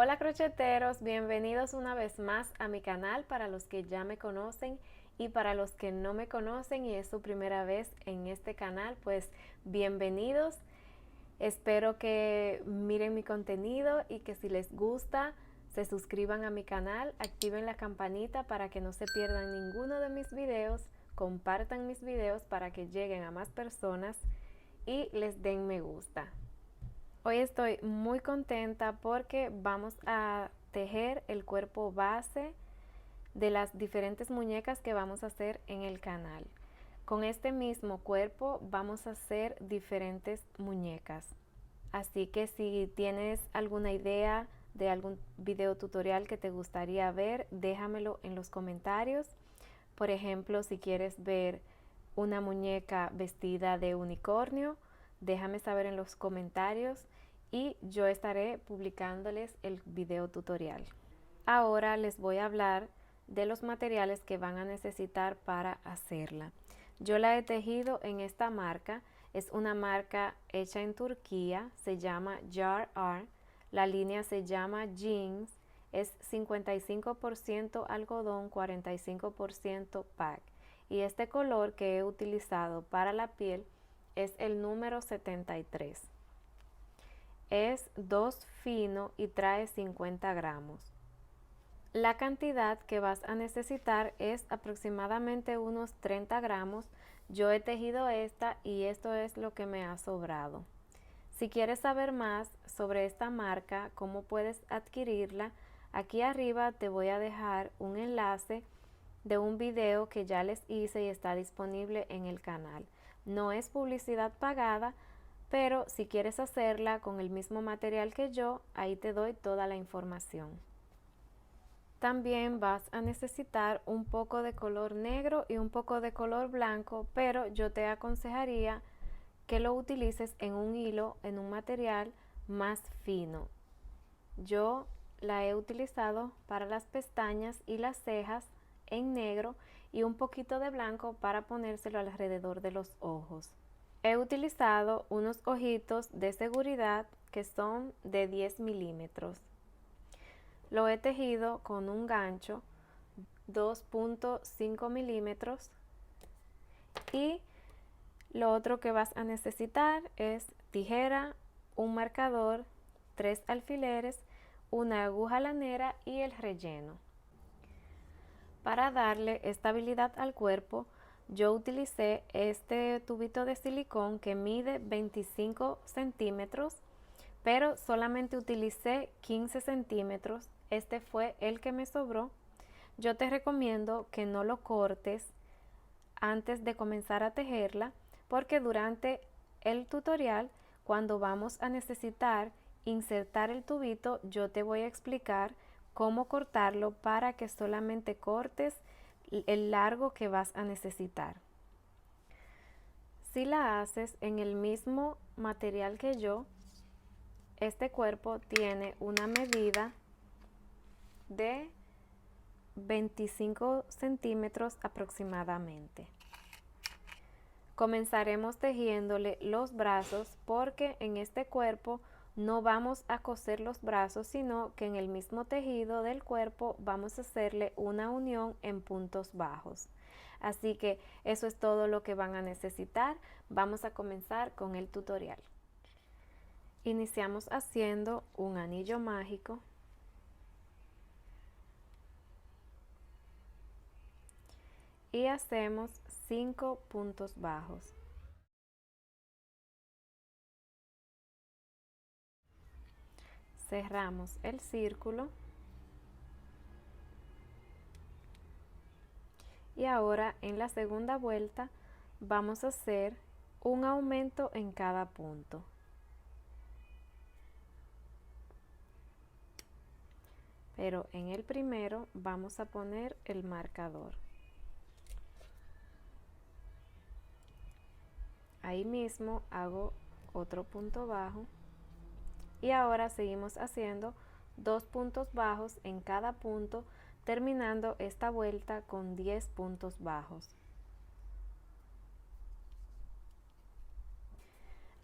Hola crocheteros, bienvenidos una vez más a mi canal para los que ya me conocen y para los que no me conocen y es su primera vez en este canal, pues bienvenidos. Espero que miren mi contenido y que si les gusta se suscriban a mi canal, activen la campanita para que no se pierdan ninguno de mis videos, compartan mis videos para que lleguen a más personas y les den me gusta. Hoy estoy muy contenta porque vamos a tejer el cuerpo base de las diferentes muñecas que vamos a hacer en el canal. Con este mismo cuerpo vamos a hacer diferentes muñecas. Así que si tienes alguna idea de algún video tutorial que te gustaría ver, déjamelo en los comentarios. Por ejemplo, si quieres ver una muñeca vestida de unicornio, déjame saber en los comentarios y yo estaré publicándoles el video tutorial. Ahora les voy a hablar de los materiales que van a necesitar para hacerla. Yo la he tejido en esta marca, es una marca hecha en Turquía, se llama Jar Art, la línea se llama Jeans, es 55% algodón, 45% pack y este color que he utilizado para la piel es el número 73. Es 2 fino y trae 50 gramos. La cantidad que vas a necesitar es aproximadamente unos 30 gramos. Yo he tejido esta y esto es lo que me ha sobrado. Si quieres saber más sobre esta marca, cómo puedes adquirirla, aquí arriba te voy a dejar un enlace de un video que ya les hice y está disponible en el canal. No es publicidad pagada, pero si quieres hacerla con el mismo material que yo, ahí te doy toda la información. También vas a necesitar un poco de color negro y un poco de color blanco, pero yo te aconsejaría que lo utilices en un hilo, en un material más fino. Yo la he utilizado para las pestañas y las cejas en negro y un poquito de blanco para ponérselo alrededor de los ojos. He utilizado unos ojitos de seguridad que son de 10 milímetros. Lo he tejido con un gancho 2.5 milímetros y lo otro que vas a necesitar es tijera, un marcador, 3 alfileres, una aguja lanera y el relleno. Para darle estabilidad al cuerpo, yo utilicé este tubito de silicón que mide 25 centímetros, pero solamente utilicé 15 centímetros. Este fue el que me sobró. Yo te recomiendo que no lo cortes antes de comenzar a tejerla, porque durante el tutorial, cuando vamos a necesitar insertar el tubito, yo te voy a explicar cómo cortarlo para que solamente cortes el largo que vas a necesitar. Si la haces en el mismo material que yo, este cuerpo tiene una medida de 25 centímetros aproximadamente. Comenzaremos tejiéndole los brazos porque en este cuerpo no vamos a coser los brazos, sino que en el mismo tejido del cuerpo vamos a hacerle una unión en puntos bajos. Así que eso es todo lo que van a necesitar. Vamos a comenzar con el tutorial. Iniciamos haciendo un anillo mágico. Y hacemos 5 puntos bajos. Cerramos el círculo y ahora en la segunda vuelta vamos a hacer un aumento en cada punto. Pero en el primero vamos a poner el marcador. Ahí mismo hago otro punto bajo y ahora seguimos haciendo 2 puntos bajos en cada punto, terminando esta vuelta con 10 puntos bajos.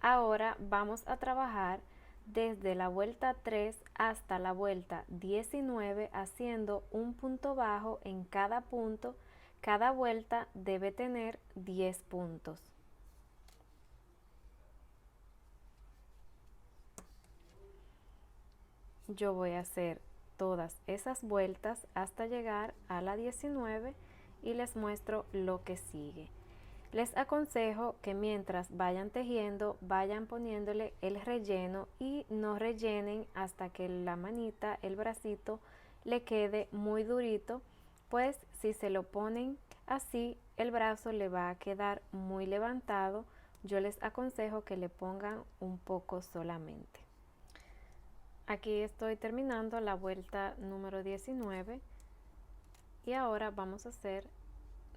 Ahora vamos a trabajar desde la vuelta 3 hasta la vuelta 19 haciendo un punto bajo en cada punto. Cada vuelta debe tener 10 puntos. Yo voy a hacer todas esas vueltas hasta llegar a la 19 y les muestro lo que sigue. Les aconsejo que mientras vayan tejiendo, vayan poniéndole el relleno y no rellenen hasta que la manita, el bracito, le quede muy durito, pues si se lo ponen así, el brazo le va a quedar muy levantado. Yo les aconsejo que le pongan un poco solamente. Aquí estoy terminando la vuelta número 19 y ahora vamos a hacer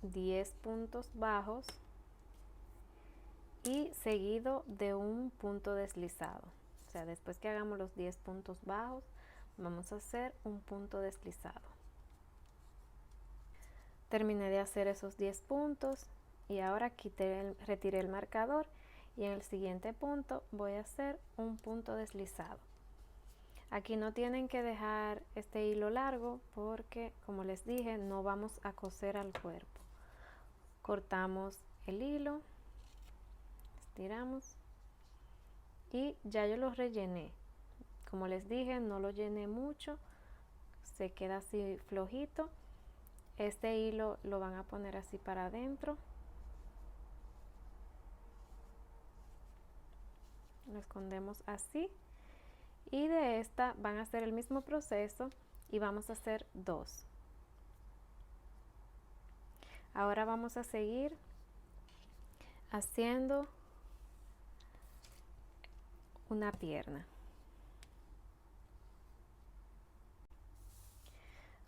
10 puntos bajos y seguido de un punto deslizado. O sea, después que hagamos los 10 puntos bajos, vamos a hacer un punto deslizado. Terminé de hacer esos 10 puntos y ahora retiré el marcador y en el siguiente punto voy a hacer un punto deslizado. Aquí no tienen que dejar este hilo largo porque, como les dije, no vamos a coser al cuerpo. Cortamos el hilo, estiramos y ya yo lo rellené. Como les dije, no lo llené mucho, se queda así flojito. Este hilo lo van a poner así para adentro. Lo escondemos así. Y de esta van a hacer el mismo proceso y vamos a hacer 2. Ahora vamos a seguir haciendo una pierna.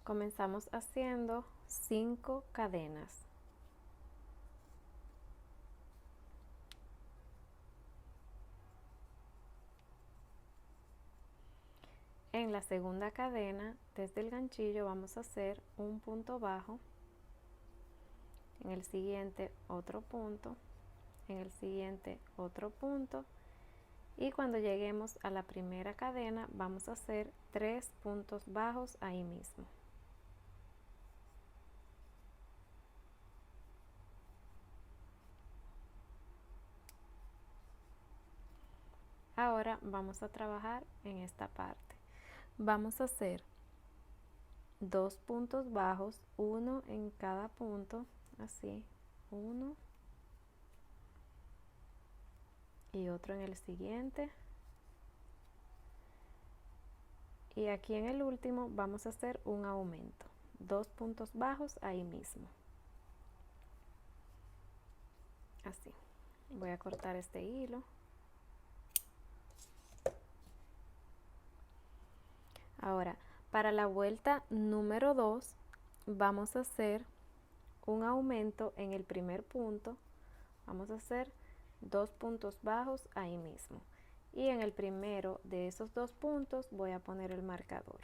Comenzamos haciendo 5 cadenas. En la segunda cadena, desde el ganchillo vamos a hacer un punto bajo, en el siguiente otro punto, en el siguiente otro punto y cuando lleguemos a la primera cadena vamos a hacer 3 puntos bajos ahí mismo. Ahora vamos a trabajar en esta parte. Vamos a hacer 2 puntos bajos, uno en cada punto, así, uno y otro en el siguiente. Y aquí en el último vamos a hacer un aumento, 2 puntos bajos ahí mismo. Así. Voy a cortar este hilo. Ahora, para la vuelta número 2, vamos a hacer un aumento en el primer punto. Vamos a hacer 2 puntos bajos ahí mismo. Y en el primero de esos 2 puntos voy a poner el marcador.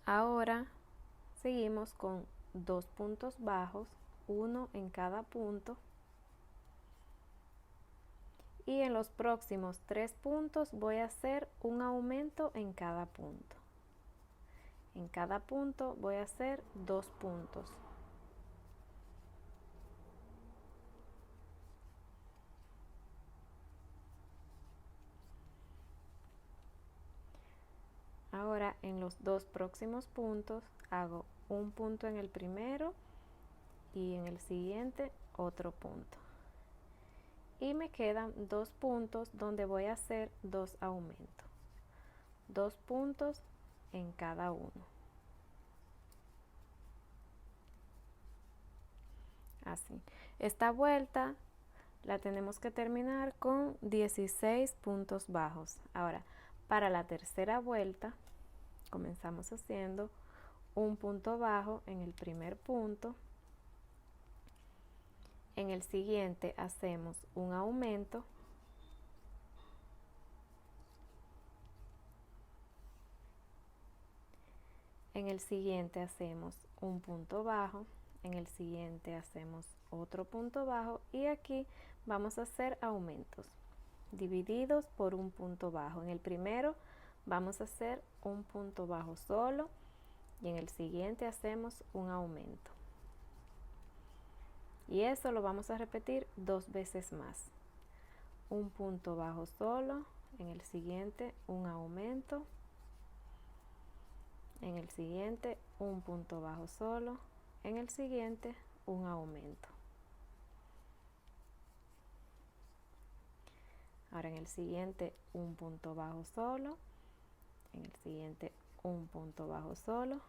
Ahora seguimos con 2 puntos bajos, uno en cada punto. Y en los próximos 3 puntos voy a hacer un aumento en cada punto. En cada punto voy a hacer 2 puntos. Ahora en los 2 próximos puntos hago un punto en el primero y en el siguiente otro punto. Y me quedan 2 puntos donde voy a hacer 2 aumentos. 2 puntos en cada uno. Así. Esta vuelta la tenemos que terminar con 16 puntos bajos. Ahora, para la tercera vuelta, comenzamos haciendo un punto bajo en el primer punto. En el siguiente hacemos un aumento. En el siguiente hacemos un punto bajo. En el siguiente hacemos otro punto bajo y aquí vamos a hacer aumentos divididos por un punto bajo. En el primero vamos a hacer un punto bajo solo y en el siguiente hacemos un aumento. Y eso lo vamos a repetir 2 veces más. Un punto bajo solo, en el siguiente un aumento, en el siguiente un punto bajo solo, en el siguiente un aumento. Ahora en el siguiente un punto bajo solo, en el siguiente un punto bajo solo.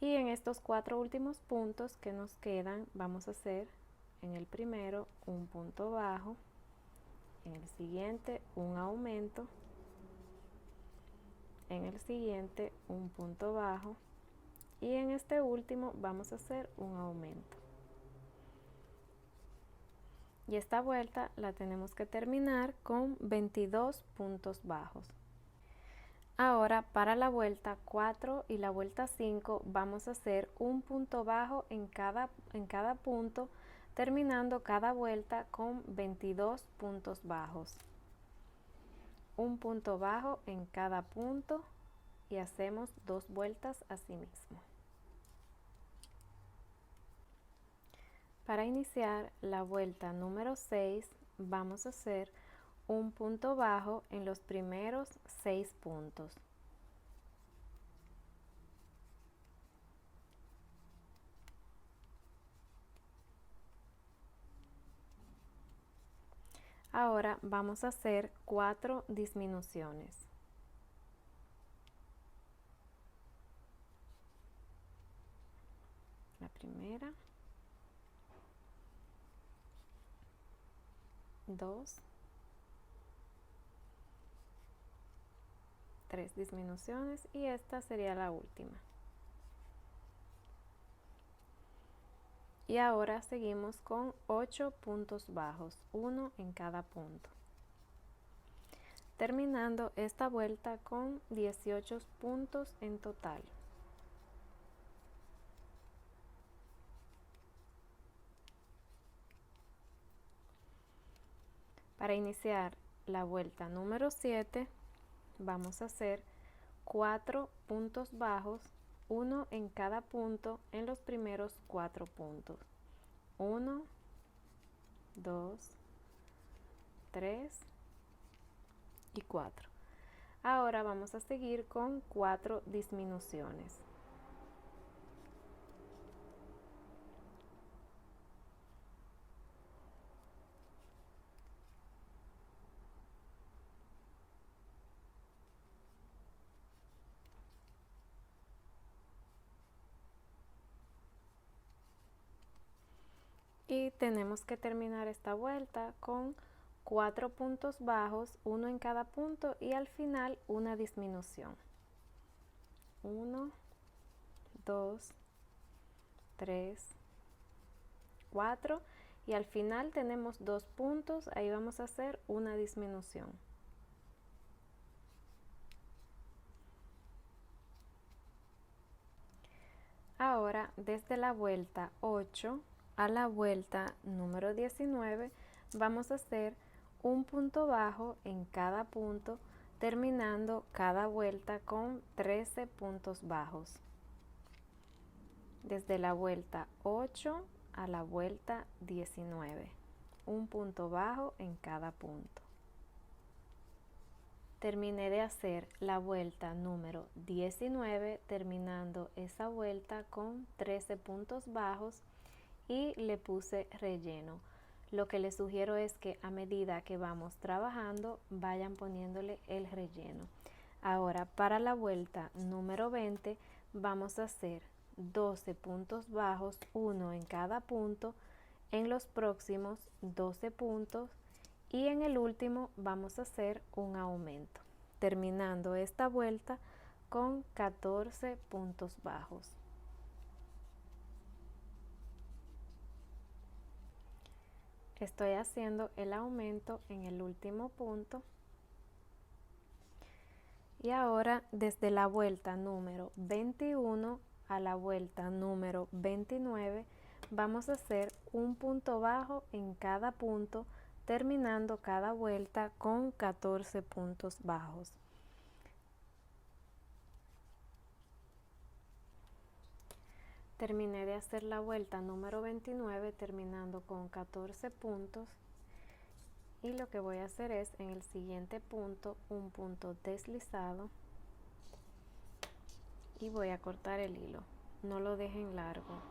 Y en estos 4 últimos puntos que nos quedan vamos a hacer en el primero un punto bajo, en el siguiente un aumento, en el siguiente un punto bajo y en este último vamos a hacer un aumento. Y esta vuelta la tenemos que terminar con 22 puntos bajos. Ahora para la vuelta 4 y la vuelta 5 vamos a hacer un punto bajo en cada punto, terminando cada vuelta con 22 puntos bajos. Un punto bajo en cada punto y hacemos 2 vueltas así mismo. Para iniciar la vuelta número 6 vamos a hacer un punto bajo en los primeros 6 puntos. Ahora vamos a hacer 4 disminuciones. La primera, 2, 3 disminuciones y esta sería la última. Y ahora seguimos con 8 puntos bajos, 1 en cada punto. Terminando esta vuelta con 18 puntos en total. Para iniciar la vuelta número 7 vamos a hacer 4 puntos bajos, 1 en cada punto en los primeros 4 puntos. 1, 2, 3 y 4. Ahora vamos a seguir con 4 disminuciones. Y tenemos que terminar esta vuelta con 4 puntos bajos, 1 en cada punto y al final una disminución. 1, 2, 3, 4 y al final tenemos 2 puntos, ahí vamos a hacer una disminución. Ahora desde la vuelta 8 a la vuelta número 19 vamos a hacer un punto bajo en cada punto, terminando cada vuelta con 13 puntos bajos. Desde la vuelta 8 a la vuelta 19, un punto bajo en cada punto. Terminé de hacer la vuelta número 19, terminando esa vuelta con 13 puntos bajos y le puse relleno. Lo que les sugiero es que a medida que vamos trabajando vayan poniéndole el relleno. Ahora para la vuelta número 20 vamos a hacer 12 puntos bajos, 1 en cada punto, en los próximos 12 puntos y en el último vamos a hacer un aumento, terminando esta vuelta con 14 puntos bajos. Estoy haciendo el aumento en el último punto y ahora desde la vuelta número 21 a la vuelta número 29 vamos a hacer un punto bajo en cada punto, terminando cada vuelta con 14 puntos bajos. Terminé de hacer la vuelta número 29 terminando con 14 puntos, y lo que voy a hacer es en el siguiente punto un punto deslizado y voy a cortar el hilo, no lo dejen largo.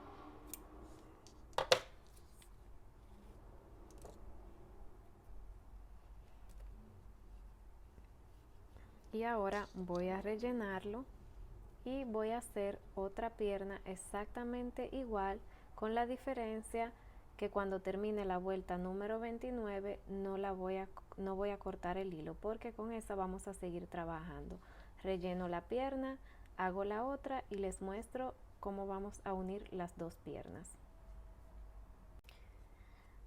Y ahora voy a rellenarlo y voy a hacer otra pierna exactamente igual, con la diferencia que cuando termine la vuelta número 29 no voy a cortar el hilo, porque con esa vamos a seguir trabajando. Relleno la pierna, hago la otra y les muestro cómo vamos a unir las dos piernas.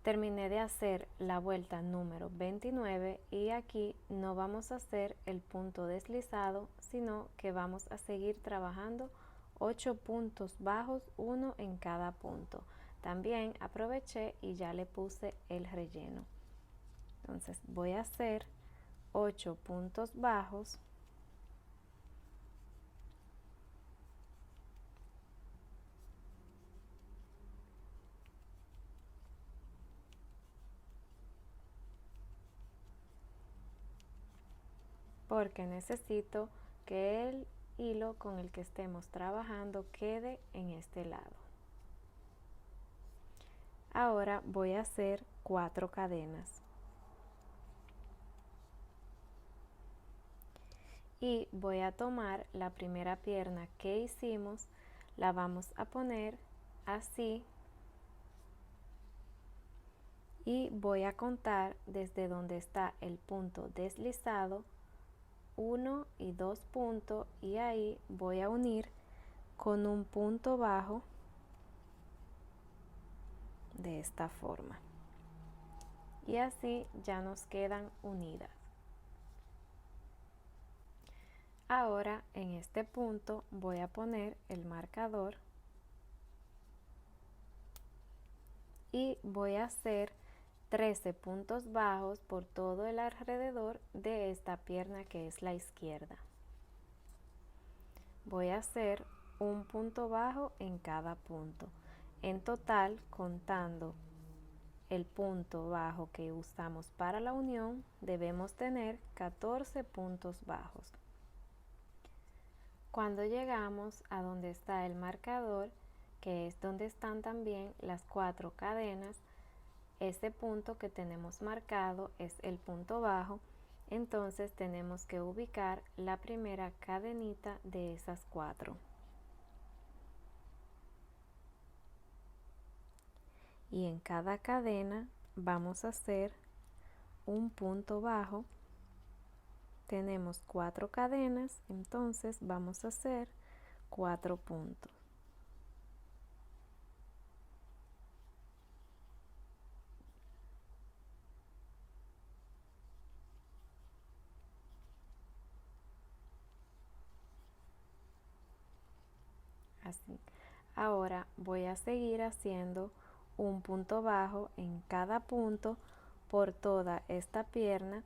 Terminé de hacer la vuelta número 29 y aquí no vamos a hacer el punto deslizado, sino que vamos a seguir trabajando 8 puntos bajos, uno en cada punto. También aproveché y ya le puse el relleno. Entonces voy a hacer 8 puntos bajos, porque necesito que el hilo con el que estemos trabajando quede en este lado. Ahora voy a hacer 4 cadenas y voy a tomar la primera pierna que hicimos, la vamos a poner así y voy a contar desde donde está el punto deslizado 1 y 2 puntos, y ahí voy a unir con un punto bajo de esta forma, y así ya nos quedan unidas. Ahora en este punto voy a poner el marcador y voy a hacer 13 puntos bajos por todo el alrededor de esta pierna que es la izquierda. Voy a hacer un punto bajo en cada punto. En total, contando el punto bajo que usamos para la unión, debemos tener 14 puntos bajos. Cuando llegamos a donde está el marcador, que es donde están también las 4 cadenas, este punto que tenemos marcado es el punto bajo, entonces tenemos que ubicar la primera cadenita de esas 4. Y en cada cadena vamos a hacer un punto bajo. Tenemos 4 cadenas, entonces vamos a hacer 4 puntos. Así. Ahora voy a seguir haciendo un punto bajo en cada punto por toda esta pierna.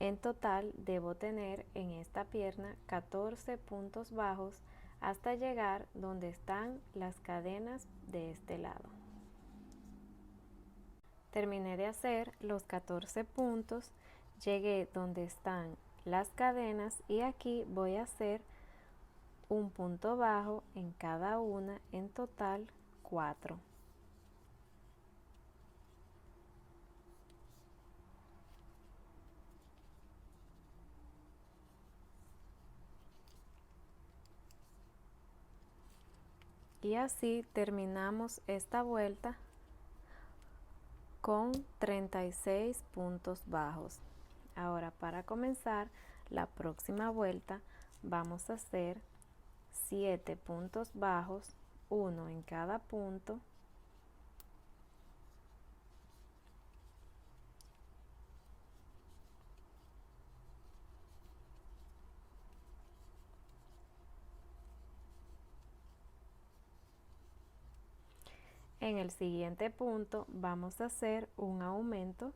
En total debo tener en esta pierna 14 puntos bajos hasta llegar donde están las cadenas de este lado. Terminé de hacer los 14 puntos, llegué donde están las cadenas y aquí voy a hacer un punto bajo en cada una, en total 4. Y así terminamos esta vuelta con 36 puntos bajos. Ahora, para comenzar la próxima vuelta vamos a hacer 7 puntos bajos, uno en cada punto, En el siguiente punto vamos a hacer un aumento,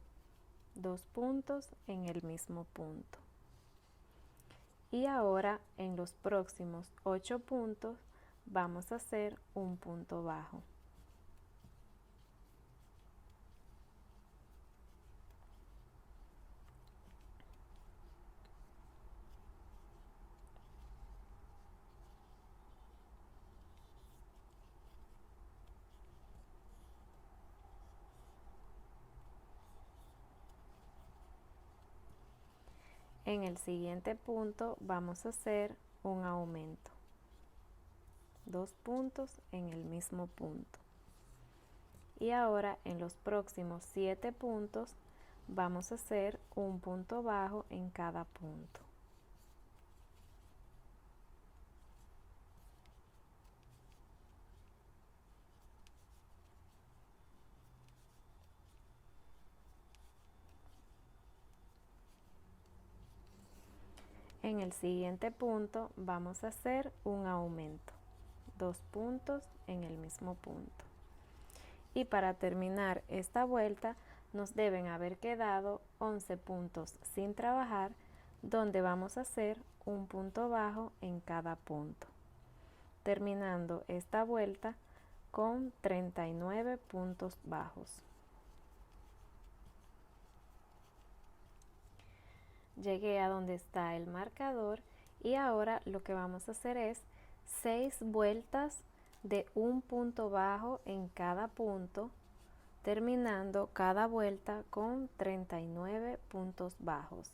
2 puntos en el mismo punto. Y ahora en los próximos 8 puntos vamos a hacer un punto bajo. En el siguiente punto vamos a hacer un aumento, 2 puntos en el mismo punto. Y ahora en los próximos 7 puntos vamos a hacer un punto bajo en cada punto. En el siguiente punto vamos a hacer un aumento, 2 puntos en el mismo punto. Y para terminar esta vuelta nos deben haber quedado 11 puntos sin trabajar, donde vamos a hacer un punto bajo en cada punto, terminando esta vuelta con 39 puntos bajos. Llegué a donde está el marcador y ahora lo que vamos a hacer es 6 vueltas de un punto bajo en cada punto, terminando cada vuelta con 39 puntos bajos.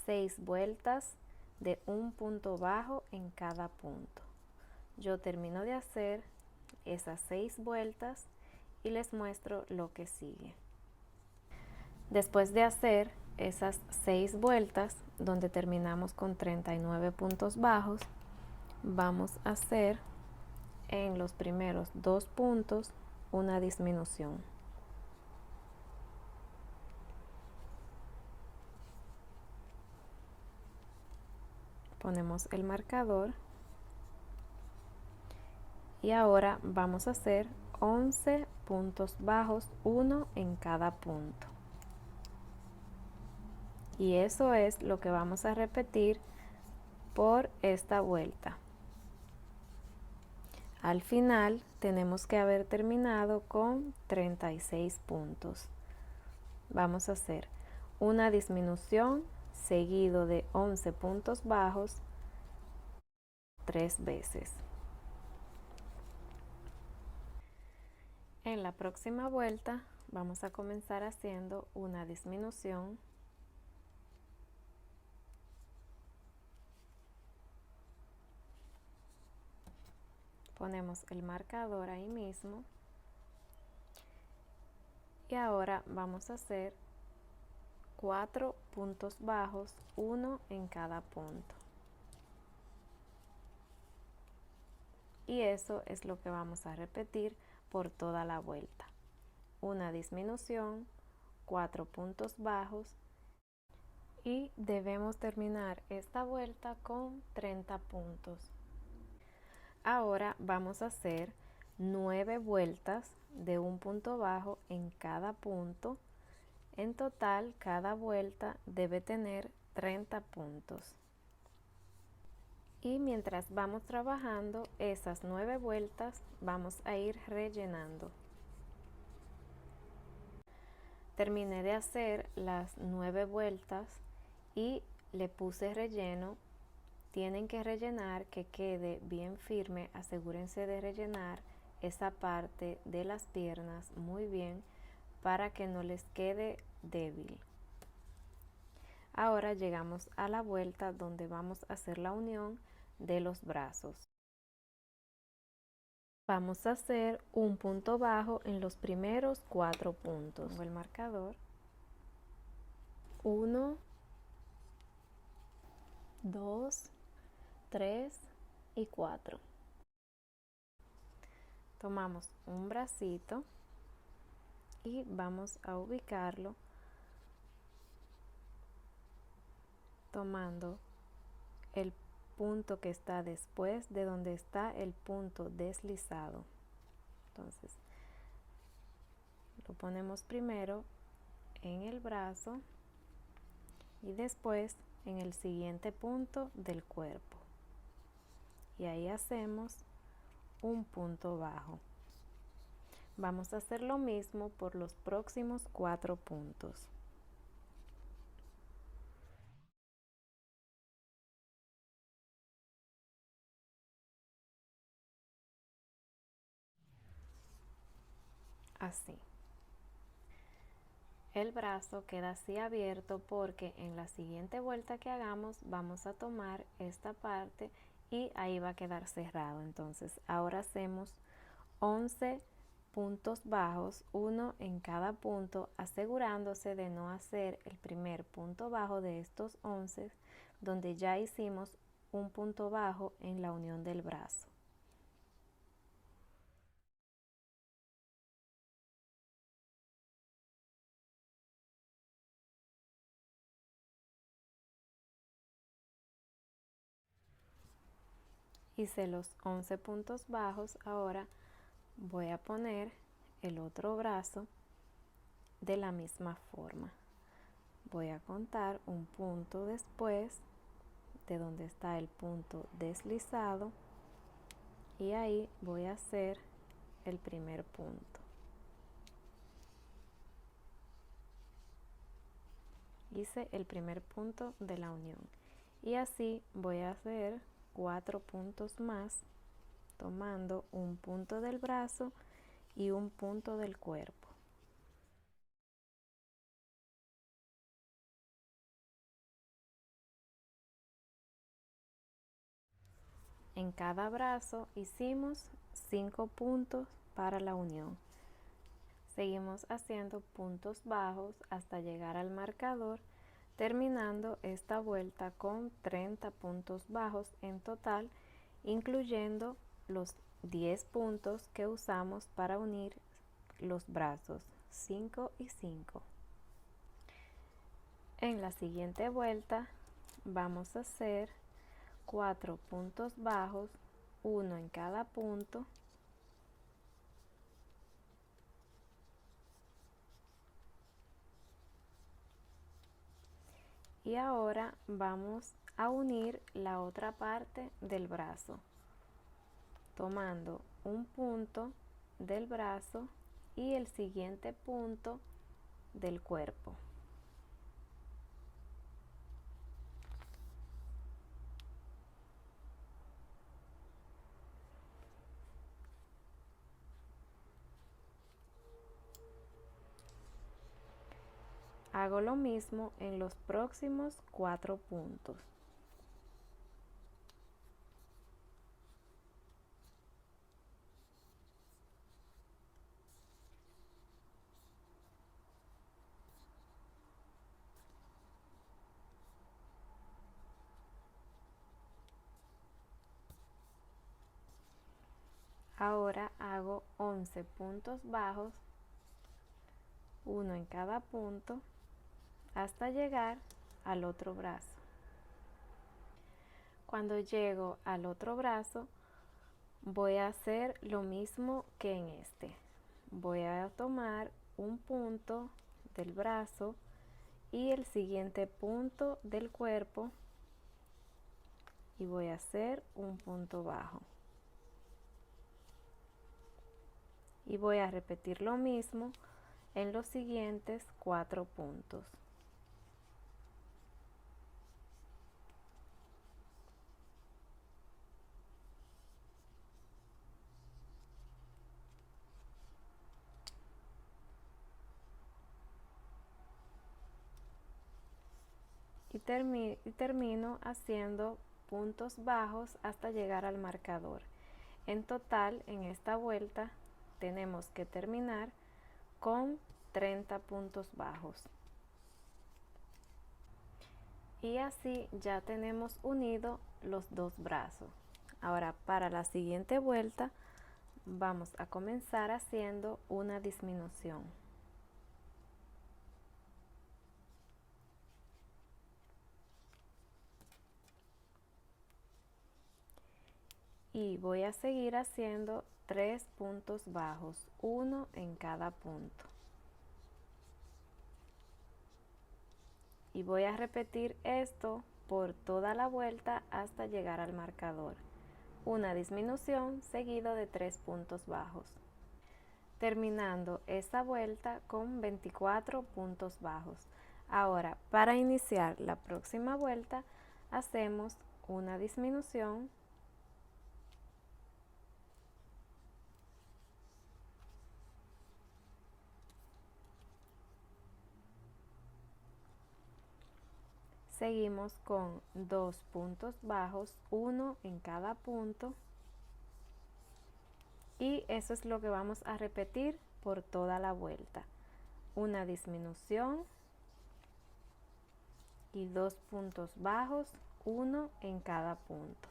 6 vueltas de un punto bajo en cada punto. Yo termino de hacer esas 6 vueltas y les muestro lo que sigue. Después de hacer esas 6 vueltas, donde terminamos con 39 puntos bajos, vamos a hacer en los primeros 2 puntos una disminución. Ponemos el marcador y ahora vamos a hacer 11 puntos bajos, 1 en cada punto. Y eso es lo que vamos a repetir por esta vuelta. Al final tenemos que haber terminado con 36 puntos. Vamos a hacer una disminución seguido de 11 puntos bajos 3 veces. En la próxima vuelta vamos a comenzar haciendo una disminución. Ponemos el marcador ahí mismo y ahora vamos a hacer 4 puntos bajos, 1 en cada punto. Y eso es lo que vamos a repetir por toda la vuelta. Una disminución, 4 puntos bajos y debemos terminar esta vuelta con 30 puntos. Ahora vamos a hacer 9 vueltas de un punto bajo en cada punto. En total, cada vuelta debe tener 30 puntos. Y mientras vamos trabajando esas 9 vueltas, vamos a ir rellenando. Terminé de hacer las 9 vueltas y le puse relleno. Tienen que rellenar que quede bien firme, asegúrense de rellenar esa parte de las piernas muy bien para que no les quede débil. Ahora llegamos a la vuelta donde vamos a hacer la unión de los brazos. Vamos a hacer un punto bajo en los primeros 4 puntos. Pongo el marcador. 1, 2, 3 y 4. Tomamos un bracito y vamos a ubicarlo tomando el punto que está después de donde está el punto deslizado. Entonces lo ponemos primero en el brazo y después en el siguiente punto del cuerpo, y ahí hacemos un punto bajo. Vamos a hacer lo mismo por los próximos 4 puntos. Así. El brazo queda así abierto porque en la siguiente vuelta que hagamos vamos a tomar esta parte y ahí va a quedar cerrado. Entonces ahora hacemos 11 puntos bajos, uno en cada punto, asegurándose de no hacer el primer punto bajo de estos 11 donde ya hicimos un punto bajo en la unión del brazo. Hice los 11 puntos bajos, ahora voy a poner el otro brazo de la misma forma. Voy a contar un punto después de donde está el punto deslizado y ahí voy a hacer el primer punto. Hice el primer punto de la unión y así voy a hacer 4 puntos más, tomando un punto del brazo y un punto del cuerpo. En cada brazo hicimos 5 puntos para la unión. Seguimos haciendo puntos bajos hasta llegar al marcador, terminando esta vuelta con 30 puntos bajos en total, incluyendo los 10 puntos que usamos para unir los brazos 5 y 5. En la siguiente vuelta vamos a hacer 4 puntos bajos, uno en cada punto, y ahora vamos a unir la otra parte del brazo, tomando un punto del brazo y el siguiente punto del cuerpo. Hago lo mismo en los próximos 4 puntos. Ahora hago 11 puntos bajos, uno en cada punto, hasta llegar al otro brazo. Cuando llego al otro brazo, voy a hacer lo mismo que en este. Voy a tomar un punto del brazo y el siguiente punto del cuerpo y voy a hacer un punto bajo. Y voy a repetir lo mismo en los siguientes 4 puntos. Y termino haciendo puntos bajos hasta llegar al marcador. En total, en esta vuelta, tenemos que terminar con 30 puntos bajos. Y así ya tenemos unido los dos brazos. Ahora, para la siguiente vuelta, vamos a comenzar haciendo una disminución. Y voy a seguir haciendo 3 puntos bajos, uno en cada punto. y voy a repetir esto por toda la vuelta hasta llegar al marcador. Una disminución seguido de 3 puntos bajos, terminando esta vuelta con 24 puntos bajos. Ahora, para iniciar la próxima vuelta, hacemos una disminución, seguimos con 2 puntos bajos, uno en cada punto, y eso es lo que vamos a repetir por toda la vuelta. Una disminución y 2 puntos bajos, uno en cada punto.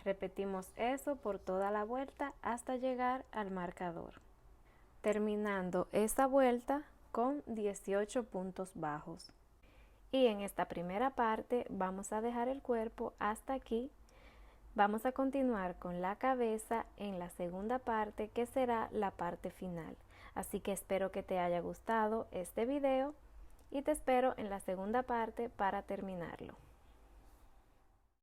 Repetimos eso por toda la vuelta hasta llegar al marcador, terminando esta vuelta con 18 puntos bajos. Y en esta primera parte vamos a dejar el cuerpo hasta aquí. Vamos a continuar con la cabeza en la segunda parte, que será la parte final. Así que espero que te haya gustado este video y te espero en la segunda parte para terminarlo.